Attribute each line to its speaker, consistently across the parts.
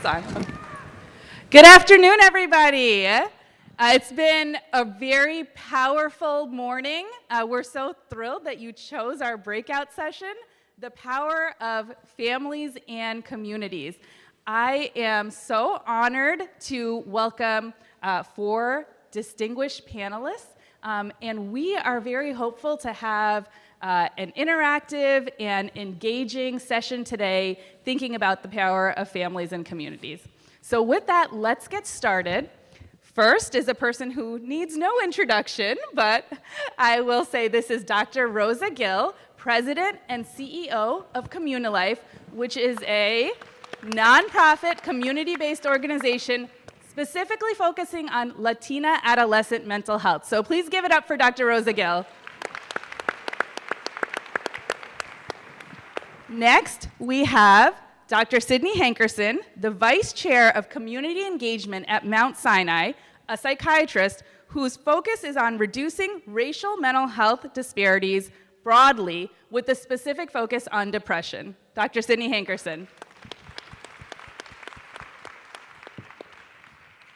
Speaker 1: it's on. Good afternoon, everybody. It's been a very powerful morning. We're so thrilled that you chose our breakout session, The Power of Families and Communities. I am so honored to welcome 4 distinguished panelists, and we are very hopeful to have an interactive and engaging session today thinking about the power of families and communities. So with that, let's get started. First is a person who needs no introduction, but I will say this is Dr. Rosa Gill, President and CEO of Communilife, which is a nonprofit community-based organization specifically focusing on Latina adolescent mental health. So please give it up for Dr. Rosa Gill. Next, we have Dr. Sydney Hankerson, the Vice Chair of Community Engagement at Mount Sinai, a psychiatrist whose focus is on reducing racial mental health disparities broadly with a specific focus on depression. Dr. Sydney Hankerson.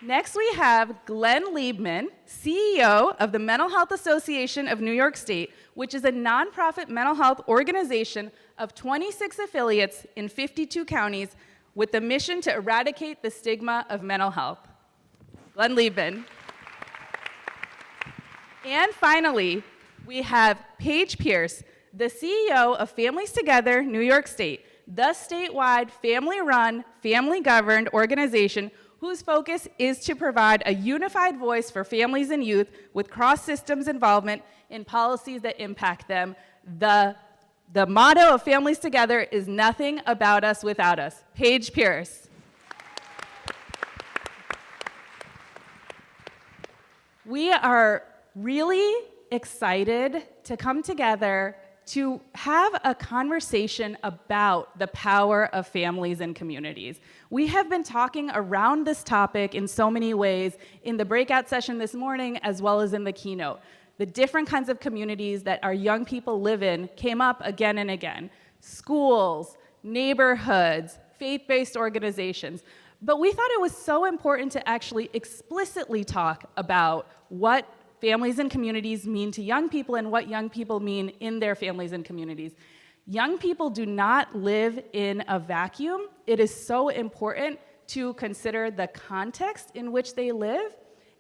Speaker 1: Next, we have Glenn Liebman, CEO of the Mental Health Association of New York State, which is a nonprofit mental health organization of 26 affiliates in 52 counties with the mission to eradicate the stigma of mental health. Glenn Liebman. And finally, we have Paige Pierce, the CEO of Families Together New York State, the statewide family-run, family-governed organization whose focus is to provide a unified voice for families and youth with cross-systems involvement in policies that impact them. The motto of Families Together is nothing about us without us. Paige Pierce. We are really excited to come together to have a conversation about the power of families and communities. We have been talking around this topic in so many ways in the breakout session this morning as well as in the keynote. The different kinds of communities that our young people live in came up again and again. Schools, neighborhoods, faith-based organizations. But we thought it was so important to actually explicitly talk about what families and communities mean to young people and what young people mean in their families and communities. Young people do not live in a vacuum. It is so important to consider the context in which they live.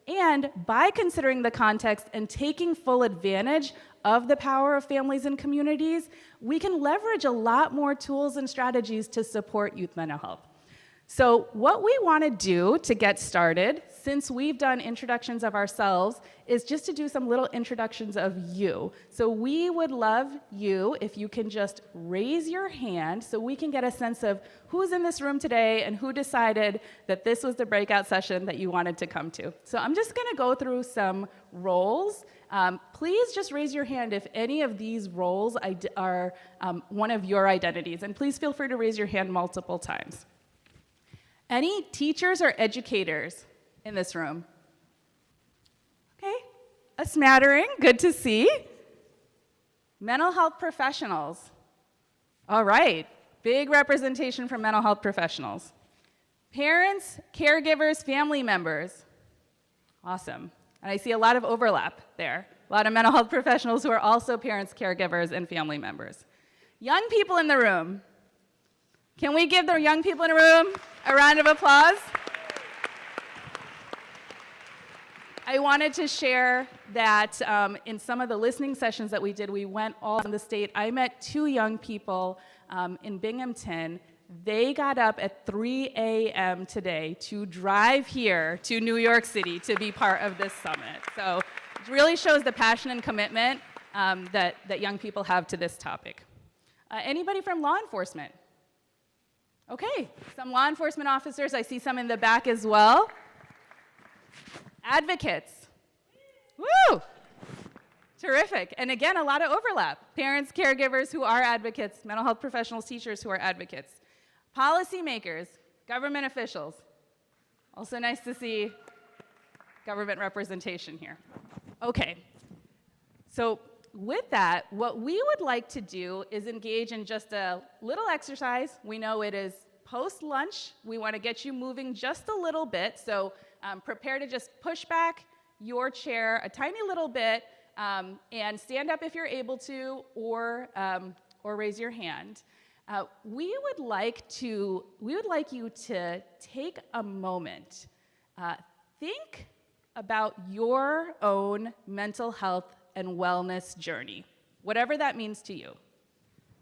Speaker 1: And by considering the context and taking full advantage of the power of families and communities, we can leverage a lot more tools and strategies to support youth mental health. So what we want to do to get started, since we've done introductions of ourselves, is just to do some little introductions of you. So we would love you if you can just raise your hand so we can get a sense of who's in this room today and who decided that this was the breakout session that you wanted to come to. So I'm just going to go through some roles. Please just raise your hand if any of these roles are one of your identities, and please feel free to raise your hand multiple times. Any teachers or educators in this room? Okay, a smattering, good to see. Mental health professionals. All right, big representation from mental health professionals. Parents, caregivers, family members. Awesome, and I see a lot of overlap there. A lot of mental health professionals who are also parents, caregivers, and family members. Young people in the room. Can we give the young people in the room a round of applause? I wanted to share that in some of the listening sessions that we did, we went all around the state. I met 2 young people in Binghamton. They got up at 3 a.m. today to drive here to New York City to be part of this summit. So it really shows the passion and commitment that young people have to this topic. Anybody from law enforcement? Okay, some law enforcement officers. I see some in the back as well. Advocates. Woo! Terrific. And again, a lot of overlap. Parents, caregivers who are advocates, mental health professionals, teachers who are advocates. Policymakers, government officials. Also nice to see government representation here. Okay, so with that, what we would like to do is engage in just a little exercise. We know it is post-lunch, we want to get you moving just a little bit, so prepare to just push back your chair a tiny little bit and stand up if you're able to, or raise your hand. We would like you to take a moment, think about your own mental health and wellness journey, whatever that means to you.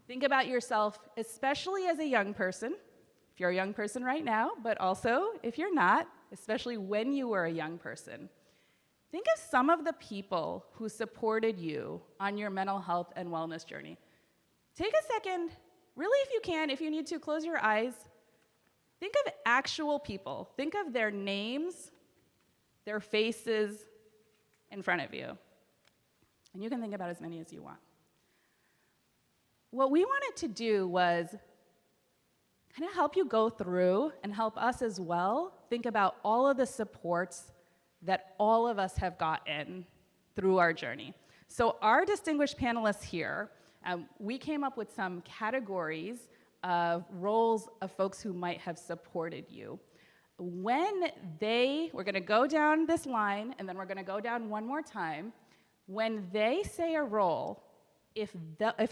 Speaker 1: Think about yourself, especially as a young person, if you're a young person right now, but also if you're not, especially when you were a young person. Think of some of the people who supported you on your mental health and wellness journey. Take a second, really if you can, if you need to, close your eyes. Think of actual people. Think of their names, their faces in front of you. And you can think about as many as you want. What we wanted to do was kind of help you go through and help us as well think about all of the supports that all of us have gotten through our journey. So our distinguished panelists here, we came up with some categories of roles of folks who might have supported you. We're going to go down this line, and then we're going to go down one more time. When they say a role, if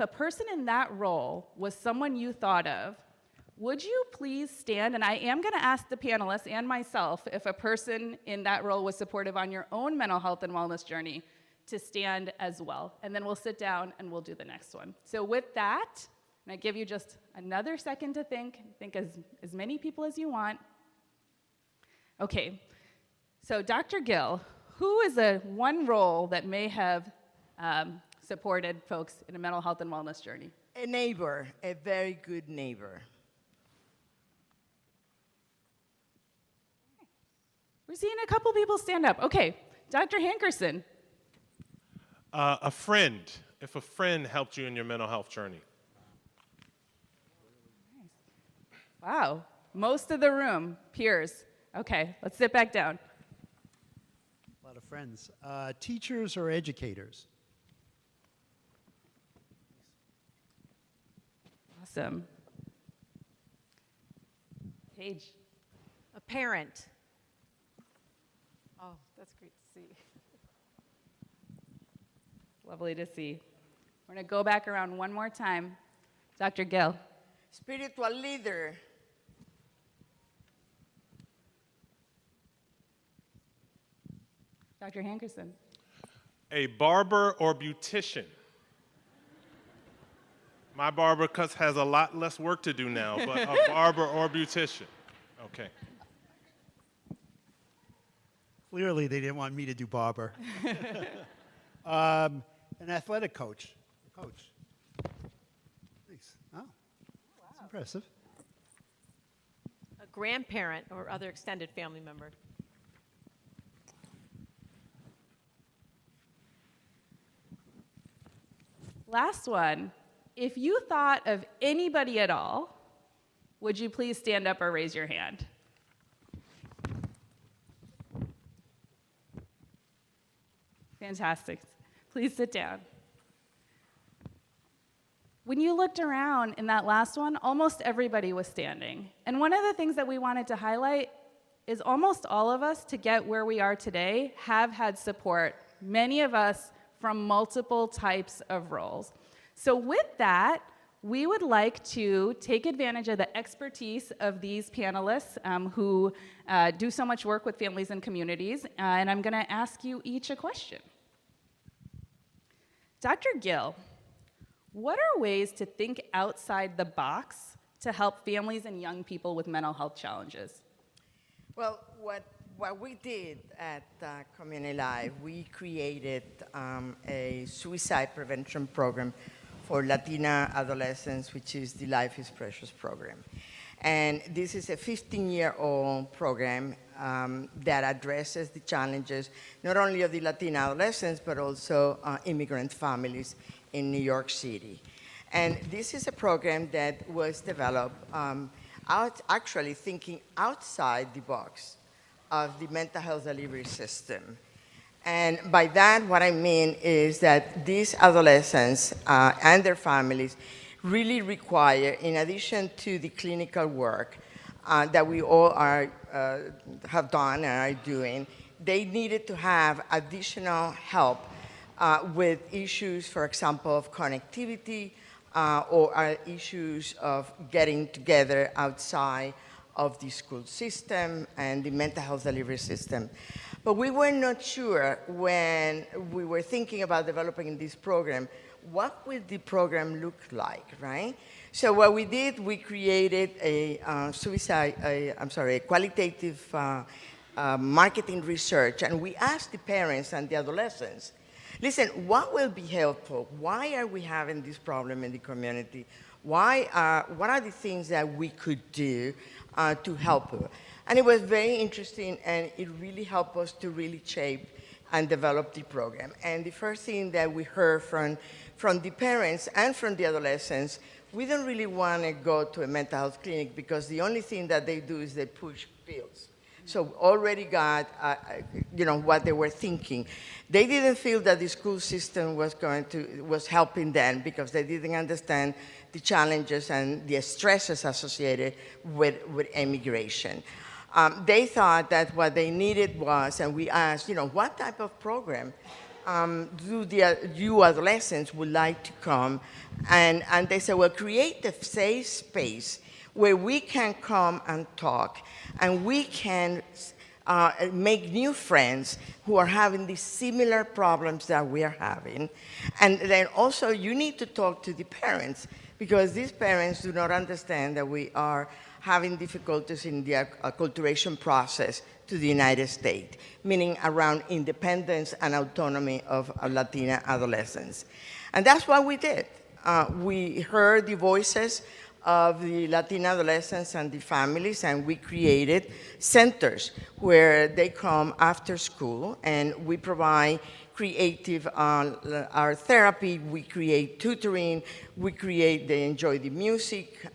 Speaker 1: a person in that role was someone you thought of, would you please stand? And I am going to ask the panelists and myself if a person in that role was supportive on your own mental health and wellness journey to stand as well. And then we'll sit down and we'll do the next one. So with that, and I give you just another second to think as many people as you want. Okay, so Dr. Gill, who is one role that may have supported folks in a mental health and wellness journey?
Speaker 2: A neighbor, a very good neighbor.
Speaker 1: We're seeing a couple people stand up. Okay, Dr. Hankerson.
Speaker 3: A friend, if a friend helped you in your mental health journey.
Speaker 1: Wow, most of the room, peers. Okay, let's sit back down.
Speaker 4: A lot of friends. Teachers or educators?
Speaker 1: Awesome. Paige.
Speaker 5: A parent.
Speaker 1: Oh, that's great to see. Lovely to see. We're going to go back around one more time. Dr. Gill.
Speaker 2: Spiritual leader.
Speaker 1: Dr. Hankerson.
Speaker 3: A barber or beautician. My barber has a lot less work to do now, but a barber or beautician. Okay.
Speaker 4: Clearly, they didn't want me to do barber. An athletic coach. Coach. Thanks. Oh, that's impressive.
Speaker 5: A grandparent or other extended family member.
Speaker 1: Last one. If you thought of anybody at all, would you please stand up or raise your hand? Fantastic. Please sit down. When you looked around in that last one, almost everybody was standing. And one of the things that we wanted to highlight is almost all of us, to get where we are today, have had support, many of us from multiple types of roles. So with that, we would like to take advantage of the expertise of these panelists who do so much work with families and communities, and I'm going to ask you each a question. Dr. Gill, what are ways to think outside the box to help families and young people with mental health challenges?
Speaker 2: Well, what we did at Community Life, we created a suicide prevention program for Latina adolescents, which is the Life is Precious program. And this is a 15-year-old program that addresses the challenges not only of the Latina adolescents, but also immigrant families in New York City. And this is a program that was developed actually thinking outside the box of the mental health delivery system. And by that, what I mean is that these adolescents and their families really require, in addition to the clinical work, that we all have done and are doing, they needed to have additional help with issues, for example, of connectivity or issues of getting together outside of the school system and the mental health delivery system. But we were not sure when we were thinking about developing this program, what would the program look like, right? So what we did, we created a qualitative marketing research, and we asked the parents and the adolescents, listen, what will be helpful? Why are we having this problem in the community? What are the things that we could do to help her? And it was very interesting, and it really helped us to really shape and develop the program. And the first thing that we heard from the parents and from the adolescents, we don't really want to go to a mental health clinic because the only thing that they do is they push pills. So already got, what they were thinking. They didn't feel that the school system was helping them because they didn't understand the challenges and the stresses associated with immigration. They thought that what they needed was, and we asked, what type of program do you adolescents would like to come? And they said, well, create a safe space where we can come and talk, and we can make new friends who are having these similar problems that we are having. And then also, you need to talk to the parents, because these parents do not understand that we are having difficulties in the acculturation process to the United States, meaning around independence and autonomy of Latina adolescents. And that's what we did. We heard the voices of the Latina adolescents and the families, and we created centers where they come after school, and we provide creative our therapy, we create tutoring, they enjoy the music,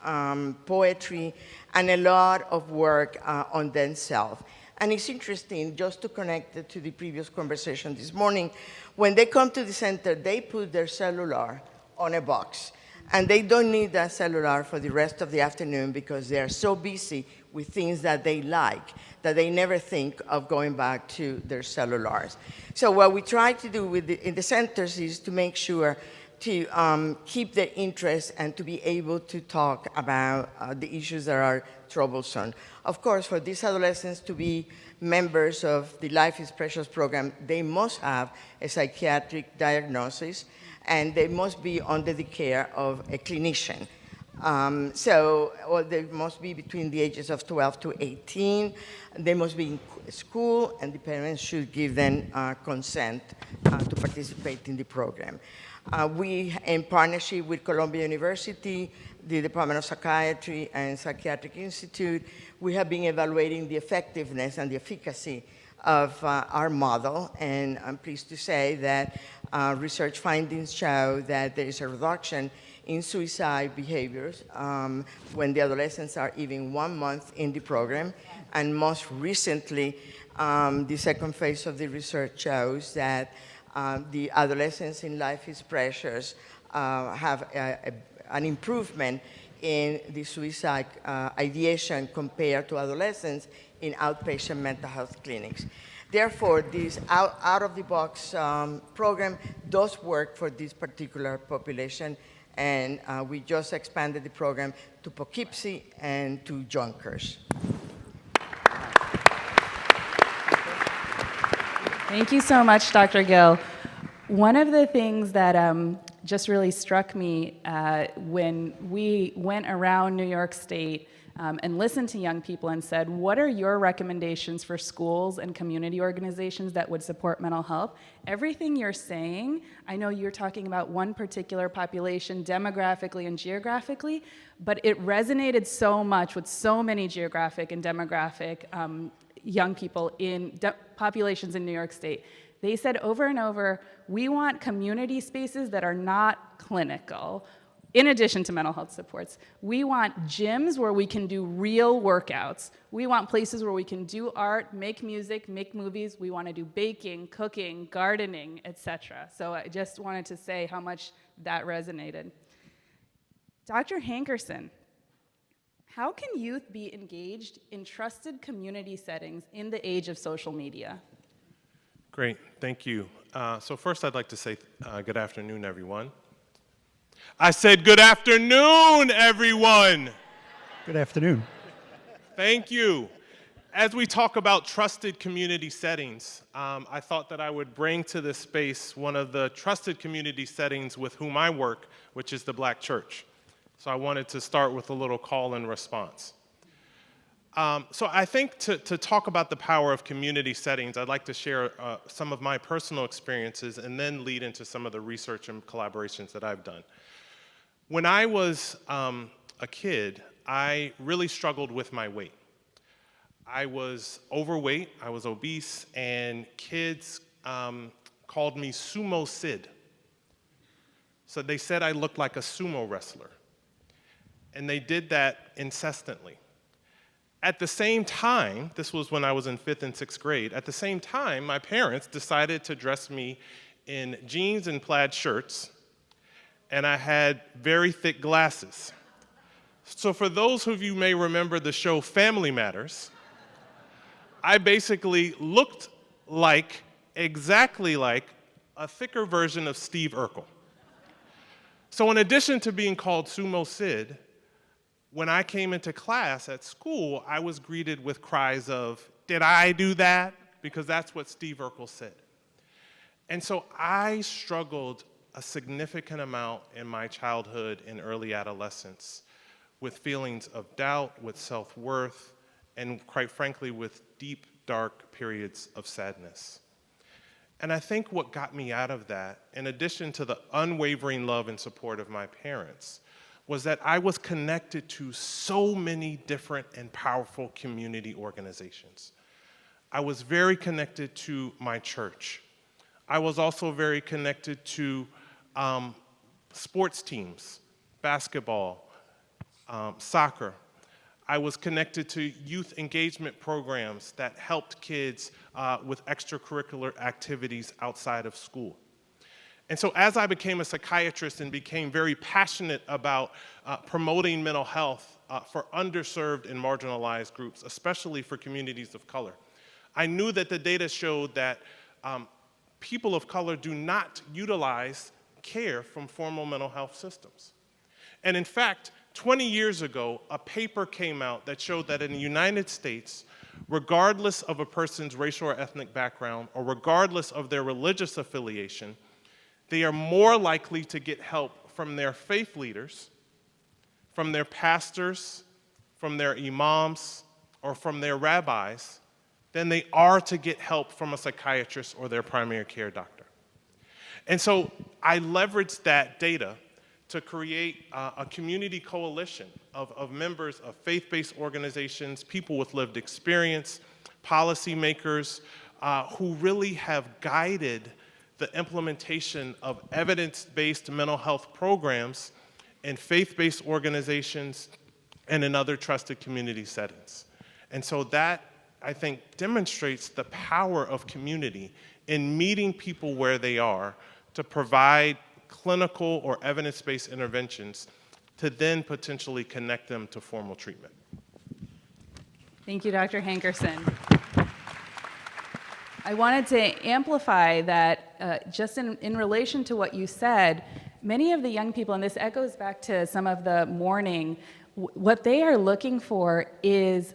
Speaker 2: poetry, and a lot of work on themselves. And it's interesting, just to connect it to the previous conversation this morning, when they come to the center, they put their cellular on a box. And they don't need that cellular for the rest of the afternoon because they are so busy with things that they like that they never think of going back to their cellulars. So what we try to do in the centers is to make sure to keep their interest and to be able to talk about the issues that are troublesome. Of course, for these adolescents to be members of the Life is Precious program, they must have a psychiatric diagnosis, and they must be under the care of a clinician. Or they must be between the ages of 12 to 18. They must be in school, and the parents should give them consent to participate in the program. We, in partnership with Columbia University, the Department of Psychiatry and Psychiatric Institute, we have been evaluating the effectiveness and the efficacy of our model, and I'm pleased to say that research findings show that there is a reduction in suicide behaviors when the adolescents are even 1 month in the program, and most recently, the second phase of the research shows that the adolescents in Life is Precious have an improvement in the suicide ideation compared to adolescents in outpatient mental health clinics. Therefore, this out-of-the-box program does work for this particular population, and we just expanded the program to Poughkeepsie and to Yonkers.
Speaker 1: Thank you so much, Dr. Gill. One of the things that just really struck me when we went around New York State and listened to young people and said, what are your recommendations for schools and community organizations that would support mental health? Everything you're saying, I know you're talking about one particular population demographically and geographically, but it resonated so much with so many geographic and demographic young people in populations in New York State. They said over and over, we want community spaces that are not clinical, in addition to mental health supports. We want gyms where we can do real workouts. We want places where we can do art, make music, make movies. We want to do baking, cooking, gardening, etc. So I just wanted to say how much that resonated. Dr. Hankerson, How can youth be engaged in trusted community settings in the age of social media?
Speaker 3: Great, thank you. So first I'd like to say good afternoon, everyone. I said good afternoon, everyone.
Speaker 4: Good afternoon.
Speaker 3: Thank you. As we talk about trusted community settings, I thought that I would bring to this space one of the trusted community settings with whom I work, which is the Black Church. So I wanted to start with a little call and response. So I think to talk about the power of community settings, I'd like to share some of my personal experiences and then lead into some of the research and collaborations that I've done. When I was a kid, I really struggled with my weight. I was overweight, I was obese, and kids called me Sumo Sid. So they said I looked like a sumo wrestler. And they did that incessantly. At the same time, this was when I was in 5th and 6th grade, at the same time, my parents decided to dress me in jeans and plaid shirts, and I had very thick glasses. So for those of you who may remember the show Family Matters, I basically looked like, exactly like, a thicker version of Steve Urkel. So in addition to being called Sumo Sid, when I came into class at school, I was greeted with cries of, "Did I do that?" Because that's what Steve Urkel said. And so I struggled a significant amount in my childhood and early adolescence with feelings of doubt, with self-worth, and quite frankly, with deep, dark periods of sadness. And I think what got me out of that, in addition to the unwavering love and support of my parents, was that I was connected to so many different and powerful community organizations. I was very connected to my church. I was also very connected to sports teams, basketball, soccer. I was connected to youth engagement programs that helped kids with extracurricular activities outside of school. And so as I became a psychiatrist and became very passionate about promoting mental health for underserved and marginalized groups, especially for communities of color, I knew that the data showed that people of color do not utilize care from formal mental health systems. And in fact, 20 years ago, a paper came out that showed that in the United States, regardless of a person's racial or ethnic background, or regardless of their religious affiliation, they are more likely to get help from their faith leaders, from their pastors, from their imams, or from their rabbis, than they are to get help from a psychiatrist or their primary care doctor. And so I leveraged that data to create a community coalition of members of faith-based organizations, people with lived experience, policymakers who really have guided the implementation of evidence-based mental health programs in faith-based organizations and in other trusted community settings. And so that, I think, demonstrates the power of community in meeting people where they are to provide clinical or evidence-based interventions to then potentially connect them to formal treatment.
Speaker 1: Thank you, Dr. Hankerson. I wanted to amplify that just in relation to what you said, many of the young people, and this echoes back to some of the mourning, what they are looking for is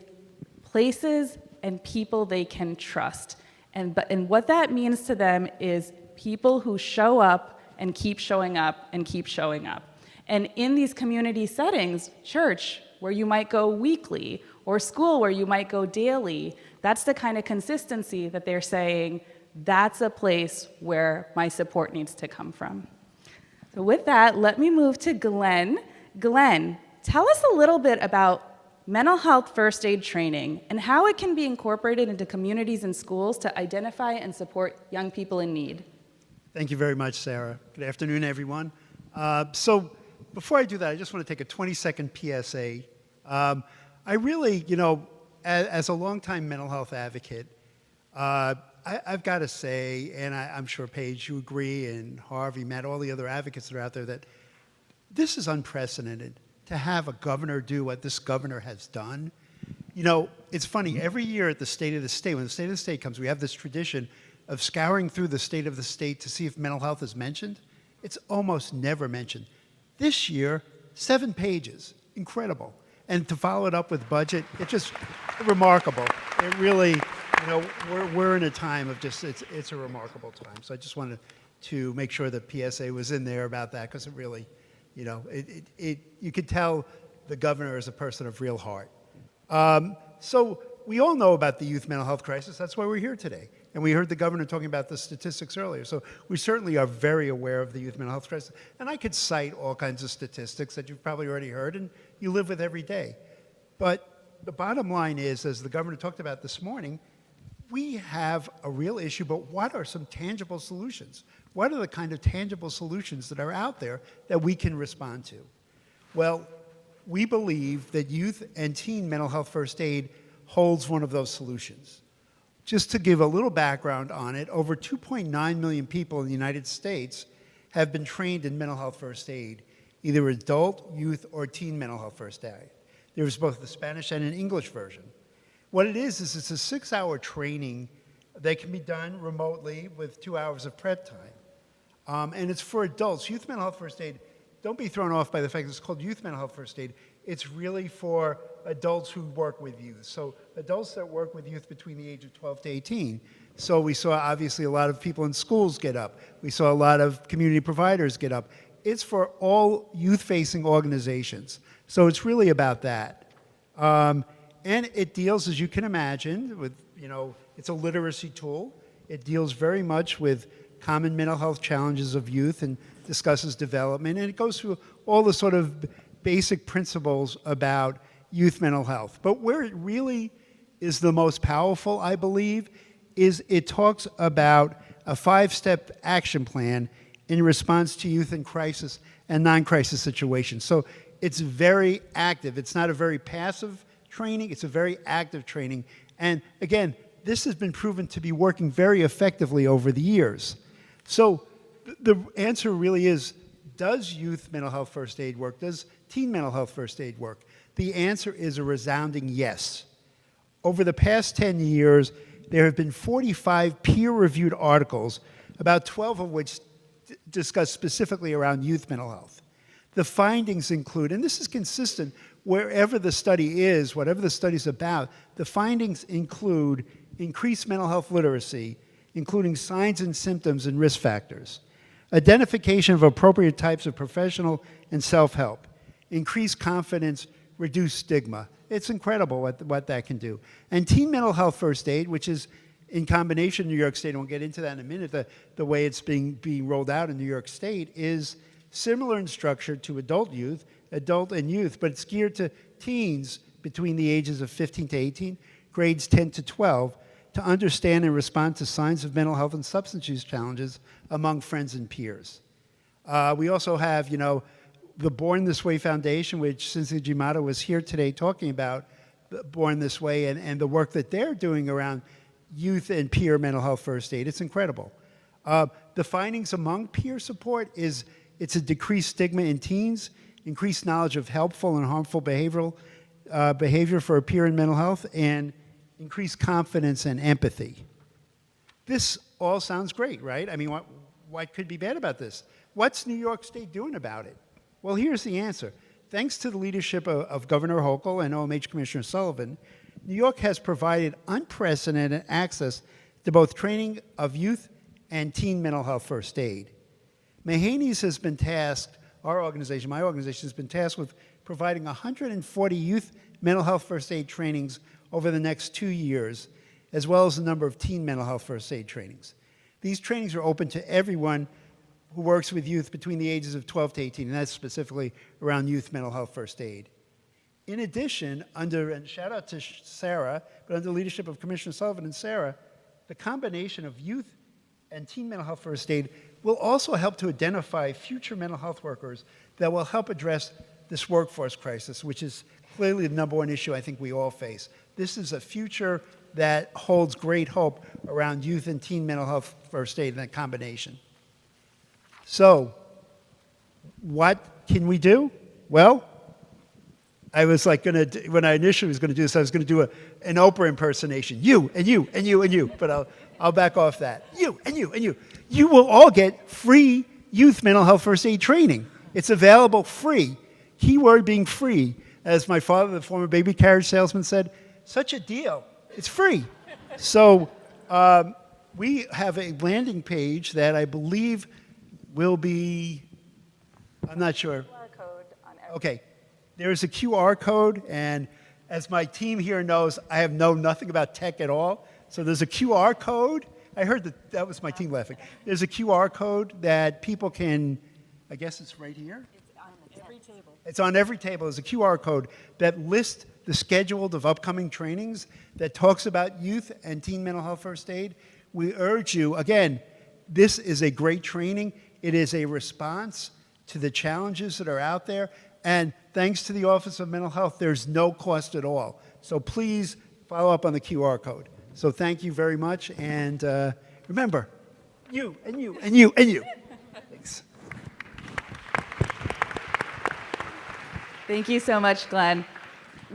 Speaker 1: places and people they can trust. And what that means to them is people who show up and keep showing up and keep showing up. And in these community settings, church, where you might go weekly, or school where you might go daily, that's the kind of consistency that they're saying, that's a place where my support needs to come from. So with that, let me move to Glenn. Glenn, tell us a little bit about mental health first aid training and how it can be incorporated into communities and schools to identify and support young people in need.
Speaker 4: Thank you very much, Sarah. Good afternoon, everyone. So before I do that, I just want to take a 20-second PSA. I really, as a longtime mental health advocate, I've got to say, and I'm sure, Paige, you agree, and Harvey, Matt, all the other advocates that are out there, that this is unprecedented. to have a governor do what this governor has done. You know, it's funny, every year at the State of the State, when the State of the State comes, we have this tradition of scouring through the State of the State to see if mental health is mentioned. It's almost never mentioned. This year, 7 pages, incredible. And to follow it up with budget, it's just remarkable. It really, you know, we're in a time of just, it's a remarkable time. So I just wanted to make sure that PSA was in there about that, because it really, you know, you could tell the governor is a person of real heart. So we all know about the youth mental health crisis. That's why we're here today. And we heard the governor talking about the statistics earlier. So we certainly are very aware of the youth mental health crisis. And I could cite all kinds of statistics that you've probably already heard and you live with every day. But the bottom line is, as the governor talked about this morning, we have a real issue, but what are some tangible solutions? What are the kind of tangible solutions that are out there that we can respond to? Well, we believe that youth and teen mental health first aid holds one of those solutions. Just to give a little background on it, over 2.9 million people in the United States have been trained in mental health first aid, either adult, youth, or teen mental health first aid. There's both the Spanish and an English version. What it is it's a 6-hour training that can be done remotely with 2 hours of prep time. And it's for adults. Youth mental health first aid, don't be thrown off by the fact that it's called youth mental health first aid. It's really for adults who work with youth. So adults that work with youth between the age of 12 to 18. So we saw obviously a lot of people in schools get up. We saw a lot of community providers get up. It's for all youth-facing organizations. So it's really about that. And it deals, as you can imagine, with, you know, it's a literacy tool. It deals very much with common mental health challenges of youth and discusses development. And it goes through all the sort of basic principles about youth mental health. But where it really is the most powerful, I believe, is it talks about a 5-step action plan in response to youth in crisis and non-crisis situations. So it's very active. It's not a very passive training. It's a very active training. And again, this has been proven to be working very effectively over the years. So the answer really is, does youth mental health first aid work? Does teen mental health first aid work? The answer is a resounding yes. Over the past 10 years, there have been 45 peer-reviewed articles, about 12 of which discuss specifically around youth mental health. The findings include, and this is consistent wherever the study is, whatever the study's about, the findings include increased mental health literacy, including signs and symptoms and risk factors, identification of appropriate types of professional and self-help, increased confidence, reduced stigma. It's incredible what that can do. And teen mental health first aid, which is in combination in New York State, and we'll get into that in a minute, the way it's being rolled out in New York State, is similar in structure to adult and youth, but it's geared to teens between the ages of 15 to 18, grades 10 to 12, to understand and respond to signs of mental health and substance use challenges among friends and peers. We also have, you know, the Born This Way Foundation, which Cynthia Giamato was here today talking about, Born This Way, and the work that they're doing around youth and peer mental health first aid. It's incredible. The findings among peer support is it's a decreased stigma in teens, increased knowledge of helpful and harmful behavior for a peer in mental health, and increased confidence and empathy. This all sounds great, right? I mean, what could be bad about this? What's New York State doing about it? Well, here's the answer. Thanks to the leadership of Governor Hochul and OMH Commissioner Sullivan, New York has provided unprecedented access to both training of youth and teen mental health first aid. Mahaney's has been tasked, our organization, my organization, has been tasked with providing 140 youth mental health first aid trainings over the next 2 years, as well as a number of teen mental health first aid trainings. These trainings are open to everyone who works with youth between the ages of 12 to 18, and that's specifically around youth mental health first aid. In addition, and shout out to Sarah, but under the leadership of Commissioner Sullivan and Sarah, the combination of youth and teen mental health first aid will also help to identify future mental health workers that will help address this workforce crisis, which is clearly the number one issue I think we all face. This is a future that holds great hope around youth and teen mental health first aid in that combination. So, what can we do? Well, I was like when I initially was going to do this, I was going to do an Oprah impersonation. You, and you, and you, and you. But I'll back off that. You, and you, and you. You will all get free youth mental health first aid training. It's available free. Keyword being free. As my father, the former baby carriage salesman, said, such a deal. It's free. So we have a landing page that I believe will be, I'm not sure. Okay. There's a QR code, and as my team here knows, I have nothing about tech at all. So there's a QR code. I heard that was my team laughing. There's a QR code that people can, I guess it's right here.
Speaker 5: It's on every table.
Speaker 4: It's on every table. There's a QR code that lists the schedule of upcoming trainings that talks about youth and teen mental health first aid. We urge you, again, this is a great training. It is a response to the challenges that are out there. And thanks to the Office of Mental Health, there's no cost at all. So please follow up on the QR code. So thank you very much. And remember, you, and you, and you, and you. Thanks.
Speaker 1: Thank you so much, Glenn.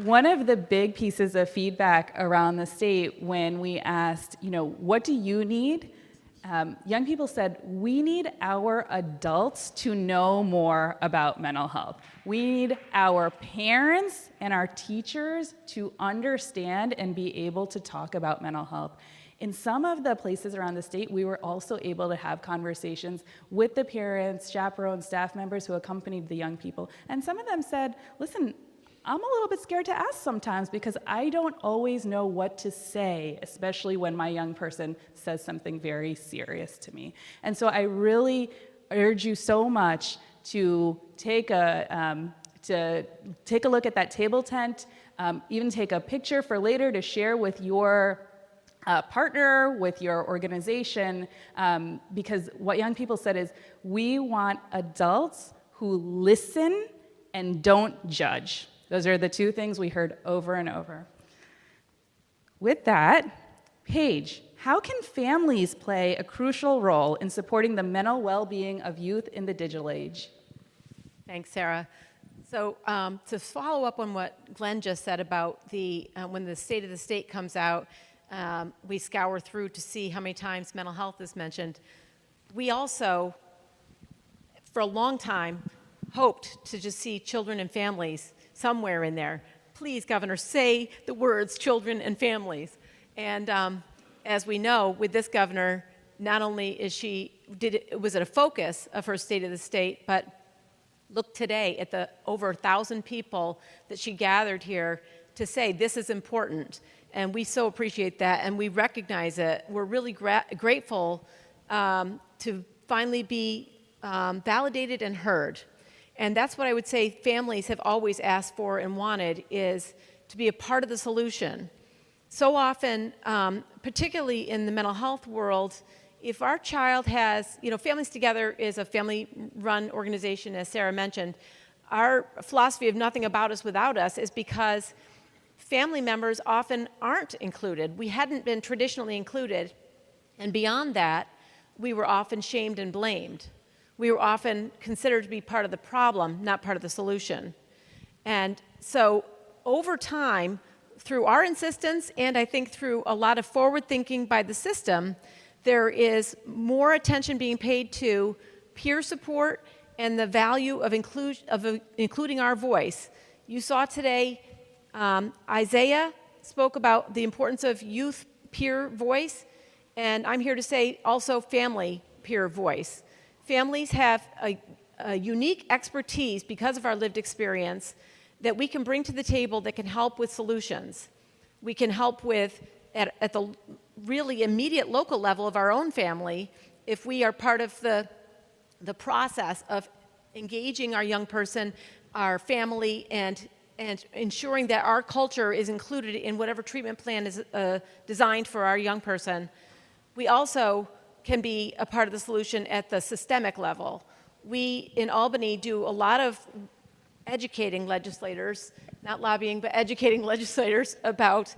Speaker 1: One of the big pieces of feedback around the state when we asked, what do you need? Young people said, we need our adults to know more about mental health. We need our parents and our teachers to understand and be able to talk about mental health. In some of the places around the state, we were also able to have conversations with the parents, chaperones, staff members who accompanied the young people. And some of them said, listen, I'm a little bit scared to ask sometimes because I don't always know what to say, especially when my young person says something very serious to me. And so I really urge you so much to take a look at that table tent, even take a picture for later to share with your partner, with your organization, because what young people said is, we want adults who listen and don't judge. Those are the two things we heard over and over. With that, Paige, how can families play a crucial role in supporting the mental well-being of youth in the digital age?
Speaker 5: Thanks, Sarah. So to follow up on what Glenn just said about when the State of the State comes out, we scour through to see how many times mental health is mentioned. We also, for a long time, hoped to just see children and families somewhere in there. Please, Governor, say the words children and families. And as we know, with this governor, not only was it a focus of her State of the State, but look today at the over 1,000 people that she gathered here to say this is important. And we so appreciate that, and we recognize it. We're really grateful to finally be validated and heard. And that's what I would say families have always asked for and wanted, is to be a part of the solution. So often, particularly in the mental health world, if our child has, Families Together is a family-run organization, as Sarah mentioned. Our philosophy of nothing about us without us is because family members often aren't included. We hadn't been traditionally included. And beyond that, we were often shamed and blamed. We were often considered to be part of the problem, not part of the solution. And so over time, through our insistence, and I think through a lot of forward thinking by the system, there is more attention being paid to peer support and the value of including our voice. You saw today, Isaiah spoke about the importance of youth peer voice, and I'm here to say also family peer voice. Families have a unique expertise because of our lived experience that we can bring to the table that can help with solutions. We can help with, at the really immediate local level of our own family, if we are part of the process of engaging our young person, our family, and ensuring that our culture is included in whatever treatment plan is designed for our young person. We also can be a part of the solution at the systemic level. We, in Albany, do a lot of educating legislators, not lobbying, but educating legislators about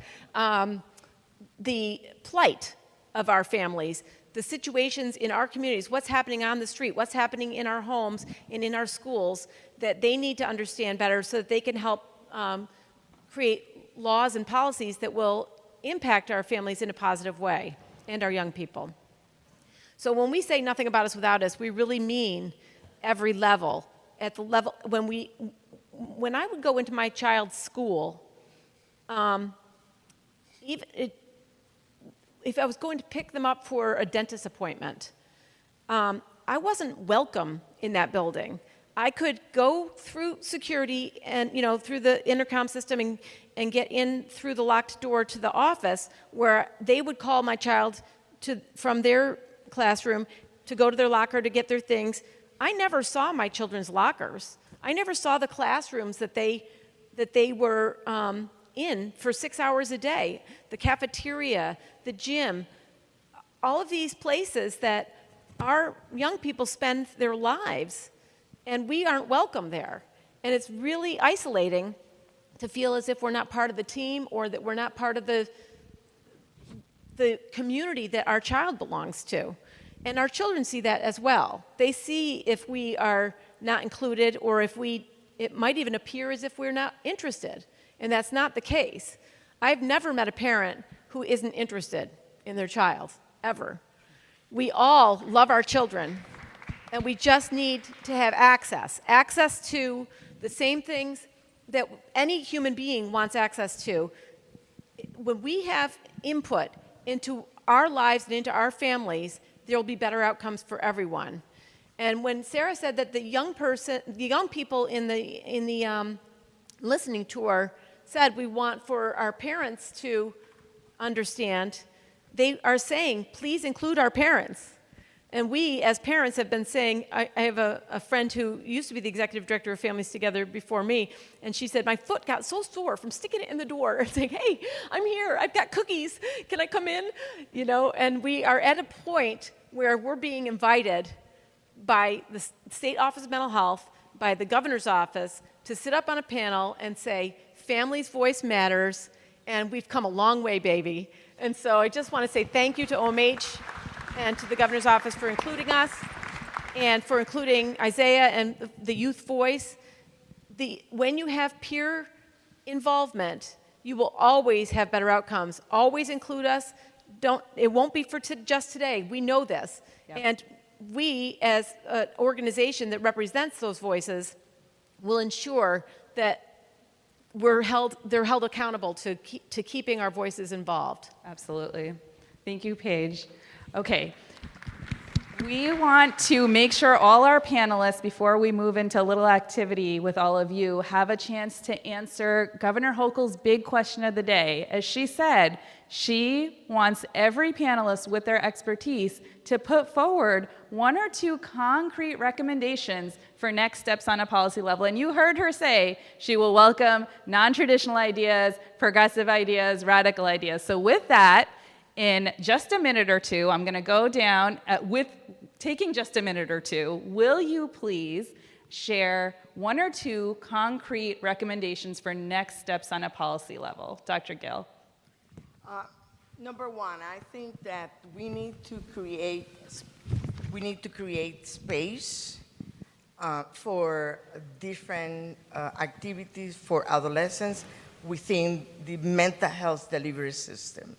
Speaker 5: the plight of our families, the situations in our communities, what's happening on the street, what's happening in our homes and in our schools that they need to understand better so that they can help create laws and policies that will impact our families in a positive way and our young people. So when we say nothing about us without us, we really mean every level. At the level, when I would go into my child's school, if I was going to pick them up for a dentist appointment, I wasn't welcome in that building. I could go through security and, through the intercom system and get in through the locked door to the office where they would call my child from their classroom to go to their locker to get their things. I never saw my children's lockers. I never saw the classrooms that they were in for 6 hours a day, the cafeteria, the gym, all of these places that our young people spend their lives, and we aren't welcome there. And it's really isolating to feel as if we're not part of the team or that we're not part of the community that our child belongs to. And our children see that as well. They see if we are not included or it might even appear as if we're not interested. And that's not the case. I've never met a parent who isn't interested in their child, ever. We all love our children, and we just need to have access to the same things that any human being wants access to. When we have input into our lives and into our families, there will be better outcomes for everyone. And when Sarah said that the young people in the listening tour said we want for our parents to understand, they are saying, please include our parents. And we, as parents, have been saying, I have a friend who used to be the executive director of Families Together before me, and she said, my foot got so sore from sticking it in the door and saying, hey, I'm here, I've got cookies, can I come in? And we are at a point where we're being invited by the State Office of Mental Health, by the governor's office, to sit up on a panel and say, family's voice matters, and we've come a long way, baby. And so I just want to say thank you to OMH and to the governor's office for including us and for including Isaiah and the youth voice. When you have peer involvement, you will always have better outcomes. Always include us. It won't be for just today. We know this. Yep. And we, as an organization that represents those voices, will ensure that they're held accountable to keeping our voices involved.
Speaker 1: Absolutely. Thank you, Paige. Okay. We want to make sure all our panelists, before we move into a little activity with all of you, have a chance to answer Governor Hochul's big question of the day. As she said, she wants every panelist with their expertise to put forward 1 or 2 concrete recommendations for next steps on a policy level. And you heard her say she will welcome non-traditional ideas, progressive ideas, radical ideas. So with that, in just a minute or two, I'm going to go down taking just a minute or two. Will you please share 1 or 2 concrete recommendations for next steps on a policy level? Dr. Gill.
Speaker 2: Number 1, I think that we need to create space for different activities for adolescents within the mental health delivery system.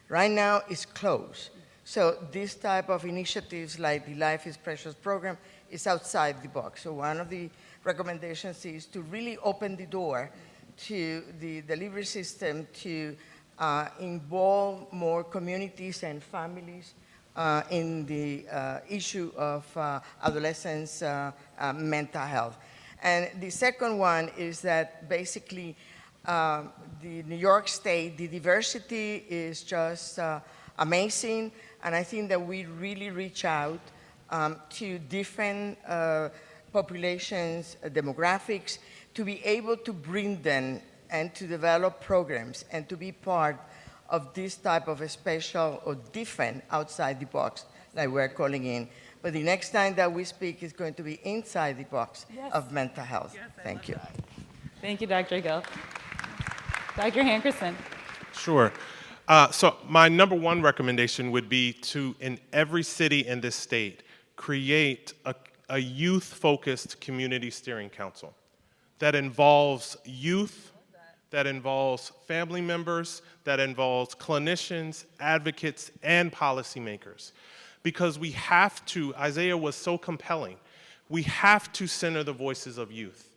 Speaker 2: Right now, it's closed. So this type of initiatives like the Life is Precious program is outside the box. So one of the recommendations is to really open the door to the delivery system to involve more communities and families in the issue of adolescents' mental health. And the second one is that basically the New York State, the diversity is just amazing, and I think that we really reach out to different populations, demographics, to be able to bring them and to develop programs and to be part of this type of a special or different outside the box, like we're calling in. But the next time that we speak is going to be inside the box of mental health. Yes, thank you.
Speaker 1: Thank you, Dr. Gill. Dr. Hankerson.
Speaker 3: Sure. So my number 1 recommendation would be to, in every city in this state, create a youth-focused community steering council that involves youth that involves family members, that involves clinicians, advocates, and policymakers. Because we have to, Isaiah was so compelling, we have to center the voices of youth.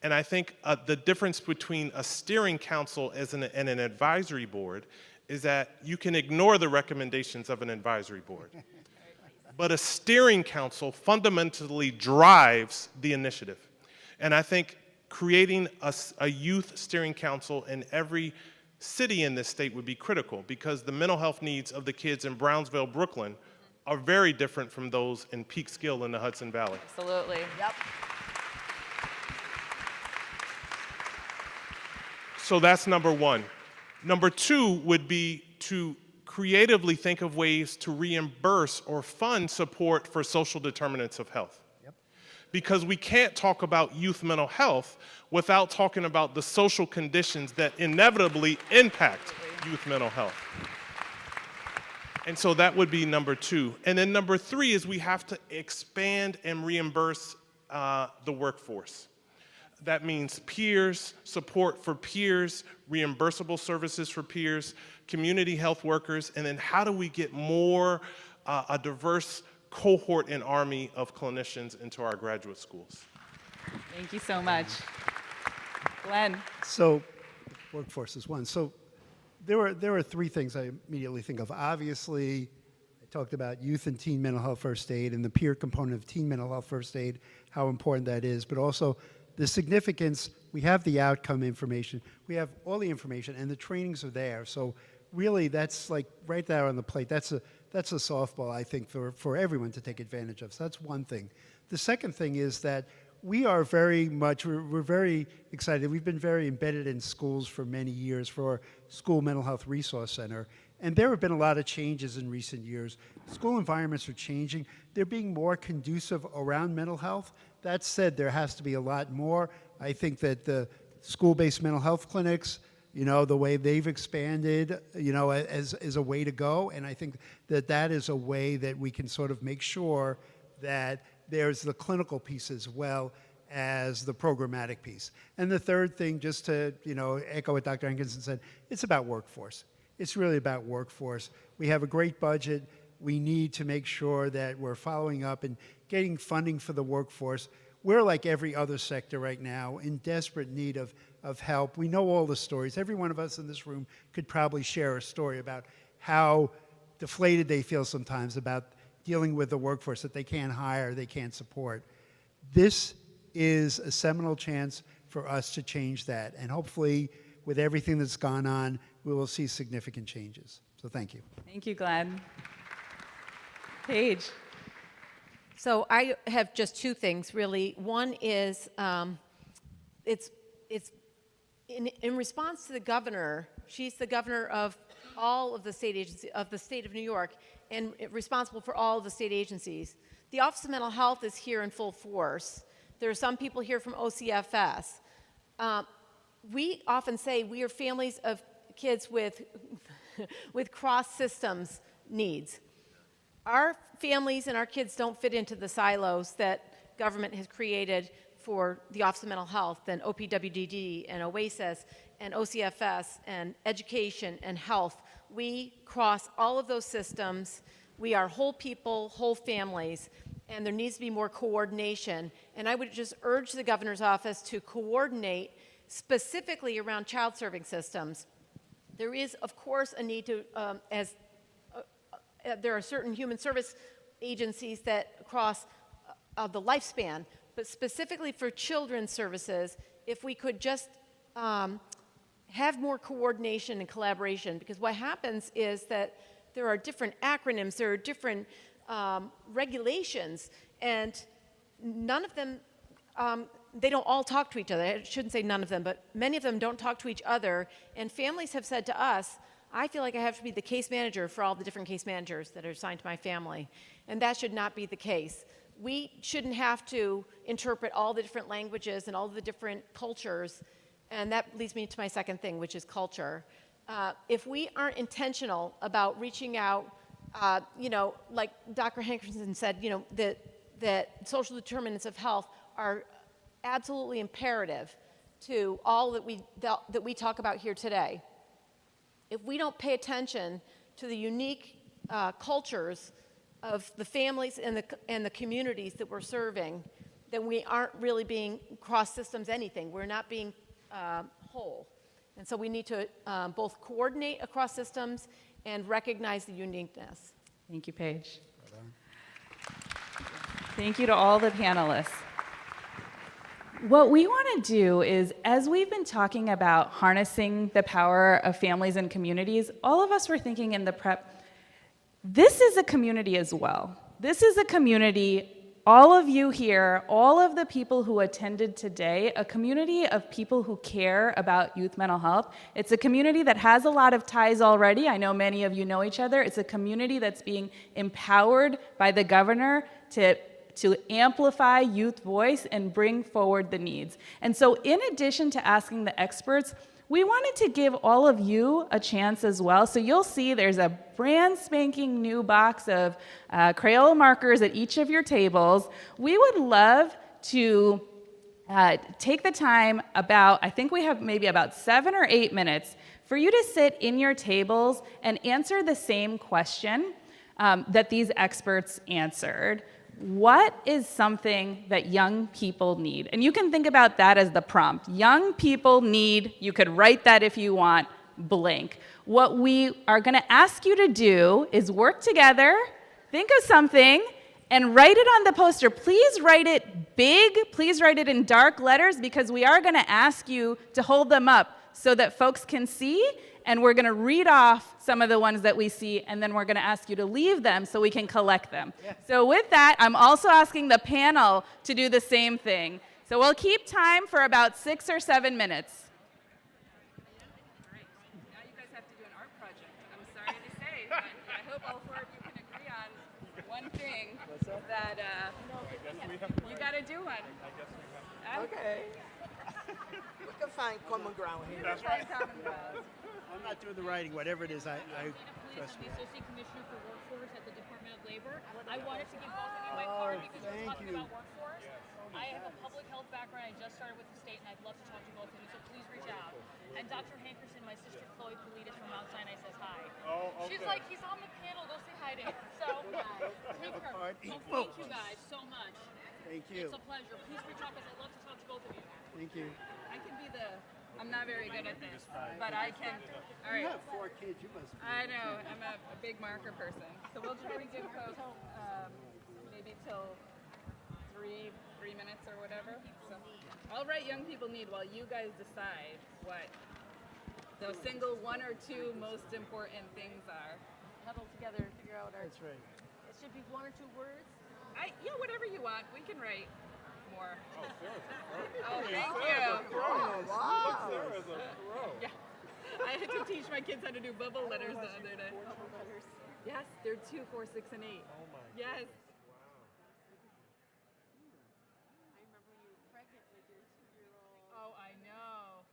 Speaker 3: And I think the difference between a steering council and an advisory board is that you can ignore the recommendations of an advisory board. But a steering council fundamentally drives the initiative. And I think creating a youth steering council in every city in this state would be critical, because the mental health needs of the kids in Brownsville, Brooklyn are very different from those in Peekskill in the Hudson Valley.
Speaker 1: Absolutely.
Speaker 2: Yep.
Speaker 3: So that's number one. Number two would be to creatively think of ways to reimburse or fund support for social determinants of health. Because we can't talk about youth mental health without talking about the social conditions that inevitably impact youth mental health. And so that would be number two. And then number three is we have to expand and reimburse the workforce. That means peers, support for peers, reimbursable services for peers, community health workers, and then how do we get more a diverse cohort and army of clinicians into our graduate schools.
Speaker 1: Thank you so much. Glenn.
Speaker 4: So, workforce is one. So, there are three things I immediately think of. Obviously, I talked about youth and teen mental health first aid and the peer component of teen mental health first aid, how important that is, but also the significance. We have the outcome information, we have all the information, and the trainings are there. So, really, that's like right there on the plate. That's a softball, I think, for everyone to take advantage of. So that's one thing. The second thing is that we are we're very excited. We've been very embedded in schools for many years for our School Mental Health Resource Center. And there have been a lot of changes in recent years. School environments are changing. They're being more conducive around mental health. That said, there has to be a lot more. I think that the school-based mental health clinics, the way they've expanded, as a way to go. And I think that is a way that we can sort of make sure that there's the clinical piece as well as the programmatic piece. And the third thing, just to, echo what Dr. Hankinson said, it's about workforce. It's really about workforce. We have a great budget. We need to make sure that we're following up and getting funding for the workforce. We're like every other sector right now in desperate need of help. We know all the stories. Every one of us in this room could probably share a story about how deflated they feel sometimes about dealing with the workforce that they can't hire, they can't support. This is a seminal chance for us to change that. And hopefully, with everything that's gone on, we will see significant changes. So thank you.
Speaker 1: Thank you, Glenn. Paige.
Speaker 5: So I have just two things, really. One is it's in response to the governor. She's the governor of all of the state agencies of the state of New York and responsible for all of the state agencies. The Office of Mental Health is here in full force. There are some people here from OCFS. We often say we are families of kids with cross systems needs. Our families and our kids don't fit into the silos that government has created for the Office of Mental Health and OPWDD and OASIS and OCFS and education and health. We cross all of those systems. We are whole people, whole families, and there needs to be more coordination. And I would just urge the governor's office to coordinate specifically around child serving systems. There is, of course, a need to, there are certain human service agencies that cross the lifespan, but specifically for children's services, if we could just have more coordination and collaboration, because what happens is that there are different acronyms, there are different regulations, and none of them, they don't all talk to each other. I shouldn't say none of them, but many of them don't talk to each other, and families have said to us, I feel like I have to be the case manager for all the different case managers that are assigned to my family, and that should not be the case. We shouldn't have to interpret all the different languages and all the different cultures, and that leads me to my second thing, which is culture. If we aren't intentional about reaching out, like Dr. Hankerson said, that social determinants of health are absolutely imperative. to all that we talk about here today. If we don't pay attention to the unique cultures of the families and the communities that we're serving, then we aren't really being cross systems anything. We're not being whole. And so we need to both coordinate across systems and recognize the uniqueness.
Speaker 1: Thank you, Paige. Thank you to all the panelists. What we want to do is, as we've been talking about harnessing the power of families and communities, all of us were thinking in the prep, this is a community as well. This is a community, all of you here, all of the people who attended today, a community of people who care about youth mental health. It's a community that has a lot of ties already. I know many of you know each other. It's a community that's being empowered by the governor to amplify youth voice and bring forward the needs. And so in addition to asking the experts, we wanted to give all of you a chance as well. So you'll see there's a brand spanking new box of Crayola markers at each of your tables. We would love to take the time I think we have maybe about 7 or 8 minutes for you to sit in your tables and answer the same question that these experts answered. What is something that young people need? And you can think about that as the prompt. Young people need, you could write that if you want, blank. What we are going to ask you to do is work together, think of something, and write it on the poster. Please write it big. Please write it in dark letters, because we are going to ask you to hold them up so that folks can see. And we're going to read off some of the ones that we see, and then we're going to ask you to leave them so we can collect them. Yeah. So with that, I'm also asking the panel to do the same thing. So we'll keep time for about 6 or 7 minutes. All right. Now you guys have to do an art project. I'm sorry to say, but I hope all 4 of you can agree on one thing that you got to do one. I guess we have. Okay.
Speaker 2: We can find common ground here.
Speaker 3: That's right.
Speaker 4: I'm not doing the writing, whatever it is, I trust
Speaker 6: I'm
Speaker 4: me.
Speaker 6: the Associate Commissioner for Workforce at the Department of Labor. I wanted to give both of you my card because we're talking about workforce. I have a public health background. I just started with the state, and I'd love to talk to both of you, so please reach out. And Dr. Hankerson, my sister Chloe Politis from Mount Sinai, says hi.
Speaker 3: Oh, okay.
Speaker 6: She's like, he's on the panel. Go say hi to him. So, take her. So thank you guys so much.
Speaker 4: Thank you.
Speaker 6: It's a pleasure. Please reach out because I'd love to talk to both of you.
Speaker 4: Thank you.
Speaker 1: I can be I'm not very good at this, but I can. All right.
Speaker 4: You have 4 kids, you must be.
Speaker 1: I know, I'm a big marker person. So we'll try to give folks maybe till 3 minutes or whatever. So I'll write young people need while you guys decide what the single 1 or 2 most important things are.
Speaker 5: Huddle together and figure out our.
Speaker 4: That's right.
Speaker 5: It should be 1 or 2 words.
Speaker 1: Yeah, whatever you want. We can write more.
Speaker 3: Oh, Sarah's a pro.
Speaker 1: Oh, thank you.
Speaker 3: Sarah's a pro. Sarah's a pro.
Speaker 1: Yeah. I had to teach my kids how to do bubble letters the other day. Yes, they're 2, 4, 6, and 8.
Speaker 3: Oh my.
Speaker 1: Yes.
Speaker 5: I remember when you were pregnant with your 2-year-old.
Speaker 1: Oh, I know.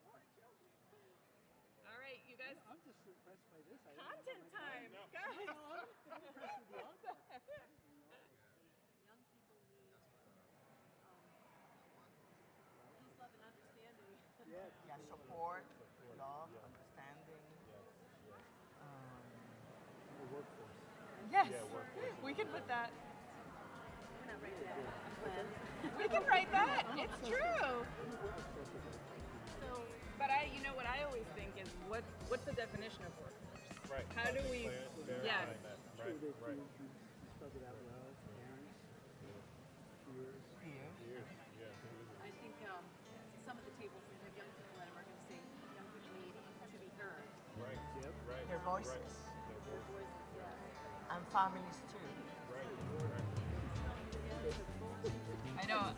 Speaker 1: All right, you guys.
Speaker 4: I'm just impressed by this.
Speaker 1: Content time, guys.
Speaker 4: I'm impressed with the outfit.
Speaker 5: Peace, love, and understanding.
Speaker 2: Yeah, support, love, understanding.
Speaker 1: Yes, we can put that.
Speaker 5: We're not writing that plan.
Speaker 1: We can write that. It's true.
Speaker 5: So,
Speaker 1: But what I always think is, what's the definition of workforce?
Speaker 3: Right.
Speaker 1: How do we? Yes.
Speaker 3: Right. Right.
Speaker 4: Spelled it out loud. Parents, peers.
Speaker 5: I think some of the tables that have young people at them are going to say young people need to be heard.
Speaker 3: Right. Yep. Right.
Speaker 2: Their voices.
Speaker 5: Their voices, yeah.
Speaker 2: And families too.
Speaker 1: I know.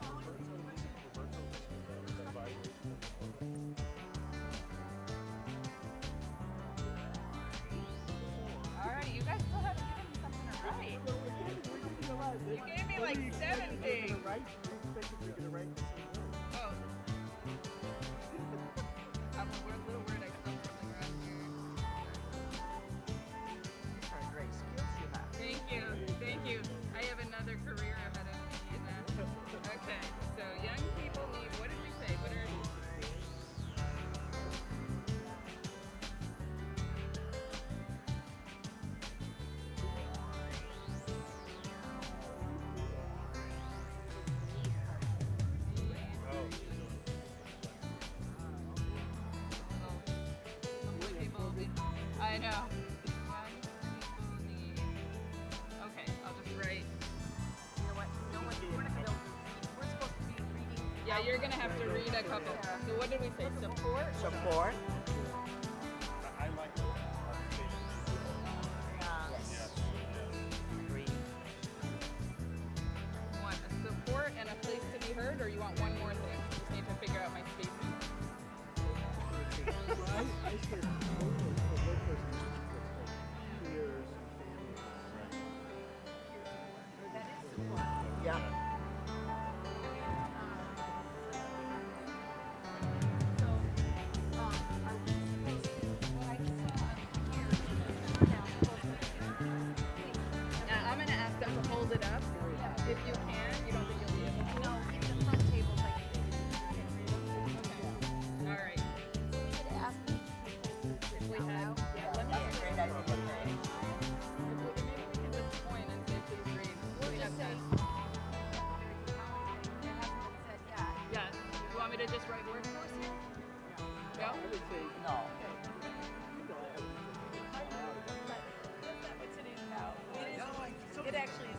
Speaker 1: All right, you guys still haven't given me something to write. You gave me like 7 things. Oh. I'm a little worried I spelled something wrong here.
Speaker 2: These are great skills you have.
Speaker 1: Thank you. I have another career ahead of me in that. Okay, so young people need, what did we say? What are Yeah, you're gonna have to read a couple. So what did we say? Support?
Speaker 2: Support. Agree.
Speaker 1: You want a support and a place to be heard, or you want one more thing? Just need to figure out my spacing.
Speaker 2: Yeah.
Speaker 1: Now I'm gonna ask them to hold it up. If you can, you don't think you'll be able to?
Speaker 7: No, even the front tables, like,
Speaker 1: All right. If we have, yeah, let me
Speaker 2: Great idea.
Speaker 1: maybe we can just point and say please read. We have time. Yes. You want me to just write workforce here? No?
Speaker 2: No.
Speaker 1: It actually is.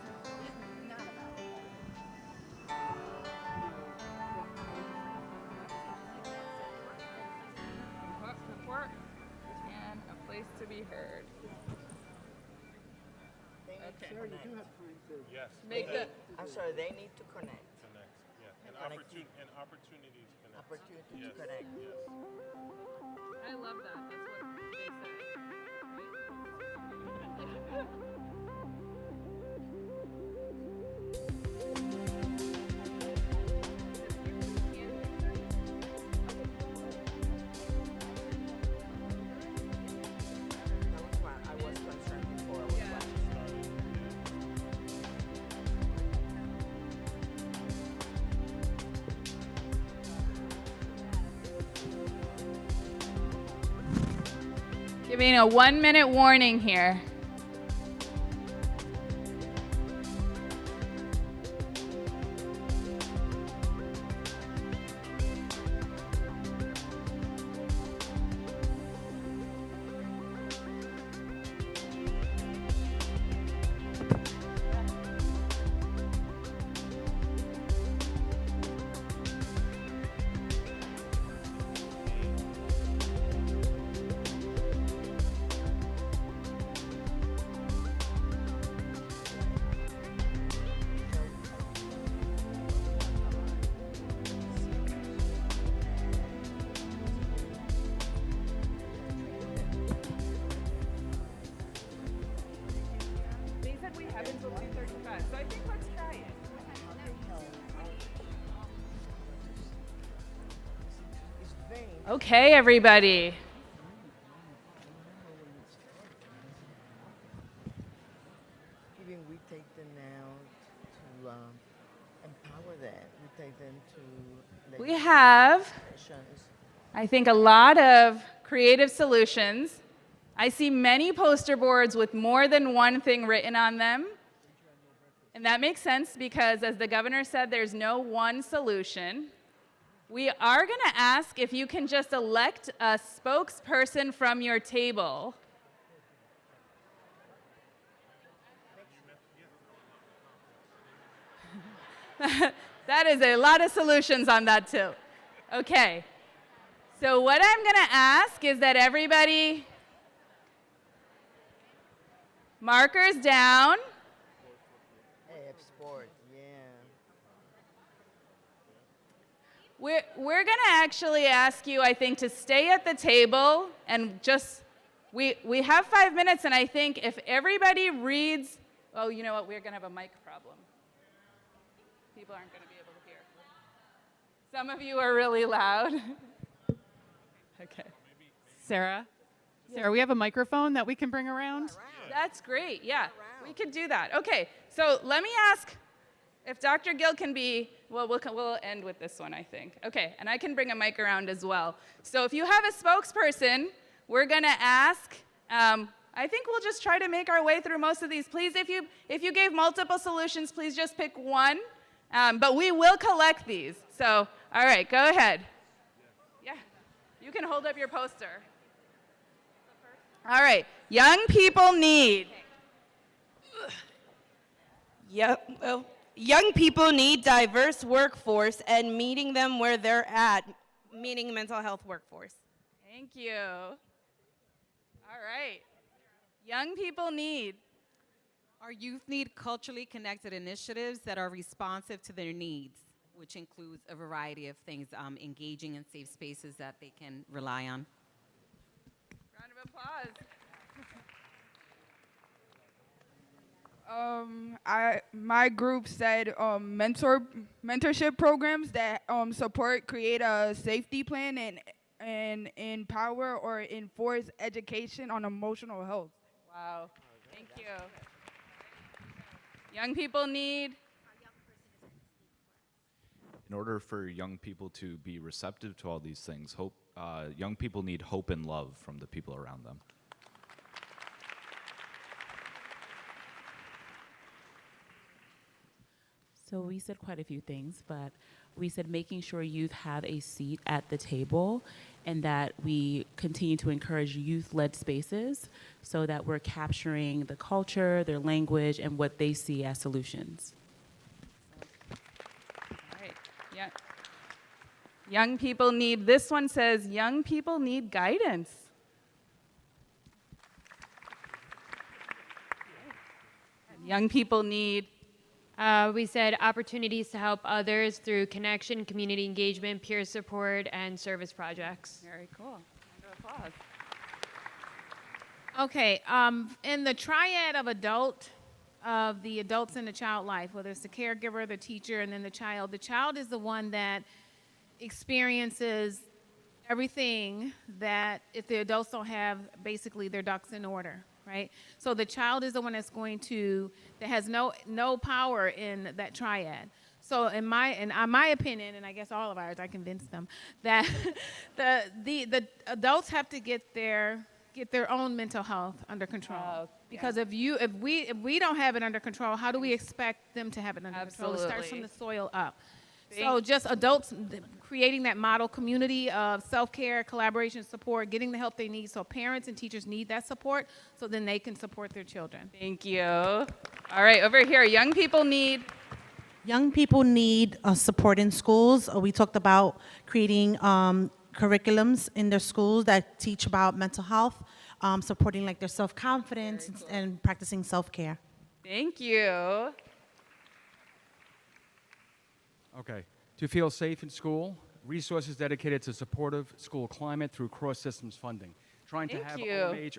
Speaker 1: Support and a place to be heard. Okay.
Speaker 3: Yes.
Speaker 1: Make the
Speaker 2: I'm sorry, they need to connect.
Speaker 3: Connect. Yeah. An opportunity to connect.
Speaker 2: Opportunity
Speaker 3: Yes.
Speaker 2: to connect.
Speaker 3: Yes.
Speaker 1: I love that. That's what they said.
Speaker 2: That was what I was concerned before. I was
Speaker 1: Yeah. Giving a 1-minute warning here. They said we have until 2:35, so I think let's try it.
Speaker 2: It's very
Speaker 1: Okay, everybody.
Speaker 2: even we take them now to empower them. We take them to
Speaker 1: We have,
Speaker 2: sessions.
Speaker 1: I think, a lot of creative solutions. I see many poster boards with more than one thing written on them. And that makes sense because, as the governor said, there's no one solution. We are going to ask if you can just elect a spokesperson from your table. That is a lot of solutions on that, too. Okay. So what I'm going to ask is that everybody markers down.
Speaker 2: AF Sport, yeah.
Speaker 1: We're going to actually ask you, I think, to stay at the table and just, we have 5 minutes, and I think if everybody reads, oh, you know what, we're going to have a mic problem. People aren't going to be able to hear. Some of you are really loud. Okay.
Speaker 6: Sarah? Sarah, we have a microphone that we can bring around.
Speaker 1: That's great, yeah. We could do that. Okay, so let me ask if Dr. Gill can be, well, we'll end with this one, I think. Okay, and I can bring a mic around as well. So if you have a spokesperson, we're gonna ask, I think we'll just try to make our way through most of these. Please, if you gave multiple solutions, please just pick one. But we will collect these. So, all right, go ahead. Yeah, you can hold up your poster. All right, young people need.
Speaker 8: Yeah, well,
Speaker 7: Young people need diverse workforce and meeting them where they're at, meaning mental health workforce.
Speaker 1: Thank you. All right. Young people need.
Speaker 8: Our youth need culturally connected initiatives that are responsive to their needs, which includes a variety of things, engaging in safe spaces that they can rely on.
Speaker 1: Round of applause.
Speaker 9: My group said mentorship programs that create a safety plan and empower or enforce education on emotional health.
Speaker 1: Wow. Thank you. Young people need.
Speaker 10: In order for young people to be receptive to all these things, young people need hope and love from the people around them.
Speaker 11: So we said quite a few things, but we said making sure youth have a seat at the table and that we continue to encourage youth-led spaces so that we're capturing the culture, their language, and what they see as solutions.
Speaker 1: All right. Yeah. Young people need, this one says, young people need guidance. Young people need.
Speaker 12: We said opportunities to help others through connection, community engagement, peer support, and service projects.
Speaker 1: Very cool. Round of applause.
Speaker 13: Okay, in the triad of the adults in the child life, whether it's the caregiver, the teacher, and then the child is the one that experiences everything that if the adults don't have basically their ducks in order, right? So the child is the one that has no power in that triad. So in my opinion, and I guess all of ours, I convinced them that the adults have to get their own mental health under control. Because if we don't have it under control, how do we expect them to have it under control? It starts from the soil up. So just adults creating that model community of self-care, collaboration, support, getting the help they need. So parents and teachers need that support so then they can support their children.
Speaker 1: Thank you. All right, over here, young people need.
Speaker 14: Young people need support in schools. We talked about creating curriculums in their schools that teach about mental health, supporting like their self-confidence and practicing self-care.
Speaker 1: Thank you.
Speaker 15: Okay. To feel safe in school, resources dedicated to supportive school climate through cross-systems funding. Trying to have OMH,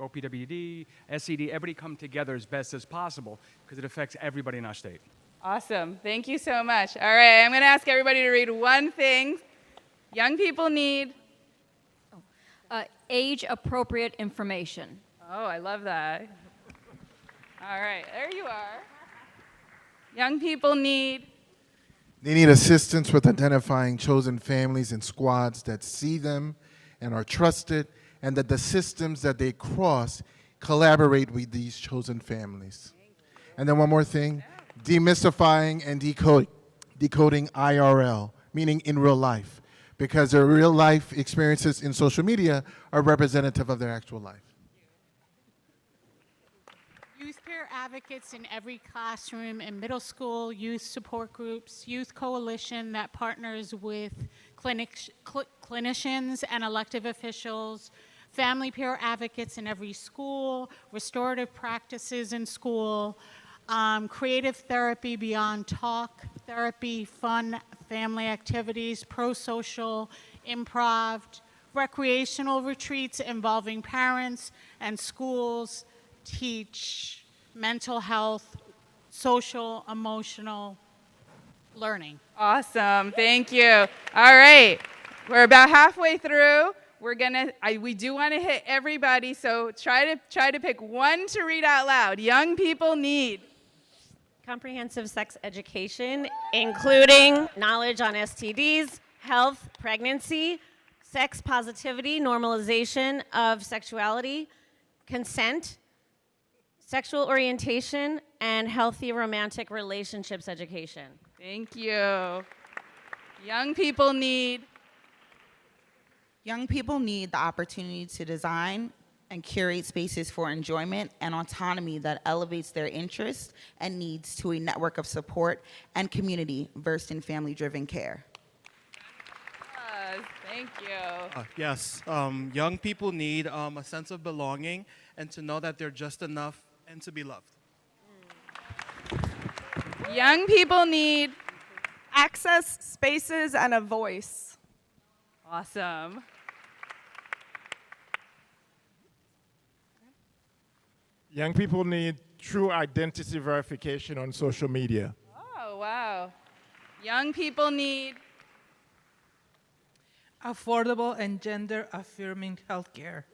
Speaker 15: OPWD, SED, everybody come together as best as possible because it affects everybody in our state.
Speaker 1: Awesome. Thank you so much. All right, I'm going to ask everybody to read one thing. Young people need.
Speaker 16: Age-appropriate information.
Speaker 1: Oh, I love that. All right, there you are. Young people need.
Speaker 17: They need assistance with identifying chosen families and squads that see them and are trusted, and that the systems that they cross collaborate with these chosen families. And then one more thing, demystifying and decoding IRL, meaning in real life, because their real life experiences in social media are representative of their actual life.
Speaker 18: Youth peer advocates in every classroom in middle school, youth support groups, youth coalition that partners with clinicians and elective officials, family peer advocates in every school, restorative practices in school, creative therapy beyond talk, therapy, fun, family activities, pro-social, improv, recreational retreats involving parents and schools, teach mental health, social, emotional learning.
Speaker 1: Awesome. Thank you. All right. We're about halfway through. We do want to hit everybody, so try to pick one to read out loud. Young people need.
Speaker 19: Comprehensive sex education, including knowledge on STDs, health, pregnancy, sex positivity, normalization of sexuality, consent, sexual orientation, and healthy romantic relationships education.
Speaker 1: Thank you. Young people need.
Speaker 20: Young people need the opportunity to design and curate spaces for enjoyment and autonomy that elevates their interests and needs to a network of support and community versed in family-driven care.
Speaker 1: Yes, thank you.
Speaker 21: Yes, young people need a sense of belonging and to know that they're just enough and to be loved.
Speaker 1: Young people need
Speaker 22: access, spaces, and a voice.
Speaker 1: Awesome.
Speaker 23: Young people need true identity verification on social media.
Speaker 1: Oh, wow. Young people need
Speaker 24: affordable and gender-affirming healthcare.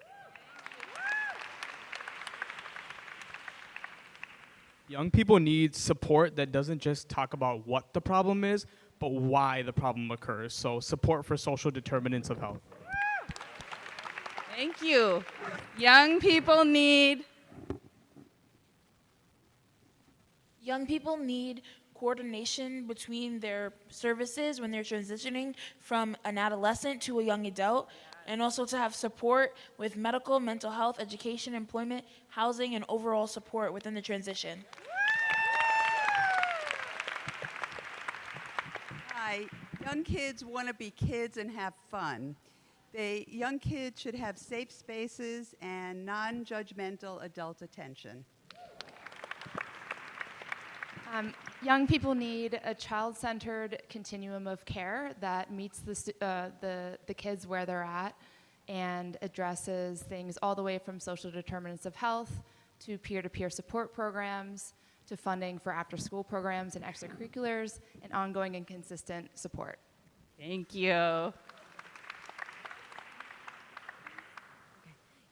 Speaker 25: Young people need support that doesn't just talk about what the problem is, but why the problem occurs. So support for social determinants of health.
Speaker 1: Thank you. Young people need
Speaker 26: coordination between their services when they're transitioning from an adolescent to a young adult, and also to have support with medical, mental health, education, employment, housing, and overall support within the transition.
Speaker 27: Hi, young kids want to be kids and have fun. Young kids should have safe spaces and non-judgmental adult attention.
Speaker 28: Young people need a child-centered continuum of care that meets the kids where they're at and addresses things all the way from social determinants of health to peer-to-peer support programs to funding for after-school programs and extracurriculars and ongoing and consistent support.
Speaker 1: Thank you.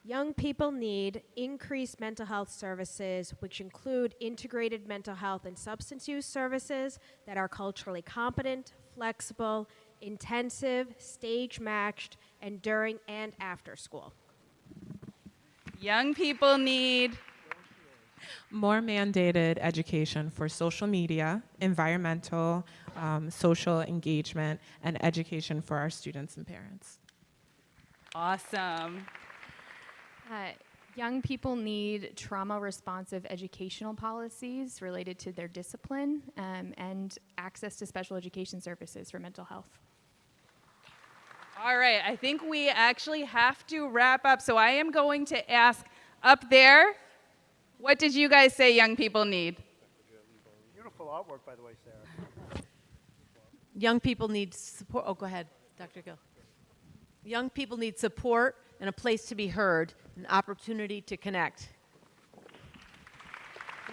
Speaker 29: Young people need increased mental health services, which include integrated mental health and substance use services that are culturally competent, flexible, intensive, stage-matched, and during and after school.
Speaker 1: Young people need
Speaker 30: more mandated education for social media, environmental, social engagement, and education for our students and parents.
Speaker 1: Awesome.
Speaker 12: Young people need trauma-responsive educational policies related to their discipline and access to special education services for mental health.
Speaker 1: All right, I think we actually have to wrap up, so I am going to ask up there, what did you guys say young people need?
Speaker 4: Beautiful artwork, by the way, Sarah.
Speaker 5: Young people need support. Oh, go ahead, Dr. Gill. Young people need support and a place to be heard, an opportunity to connect.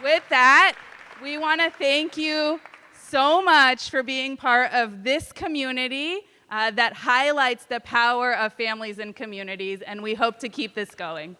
Speaker 1: With that, we want to thank you so much for being part of this community that highlights the power of families and communities, and we hope to keep this going.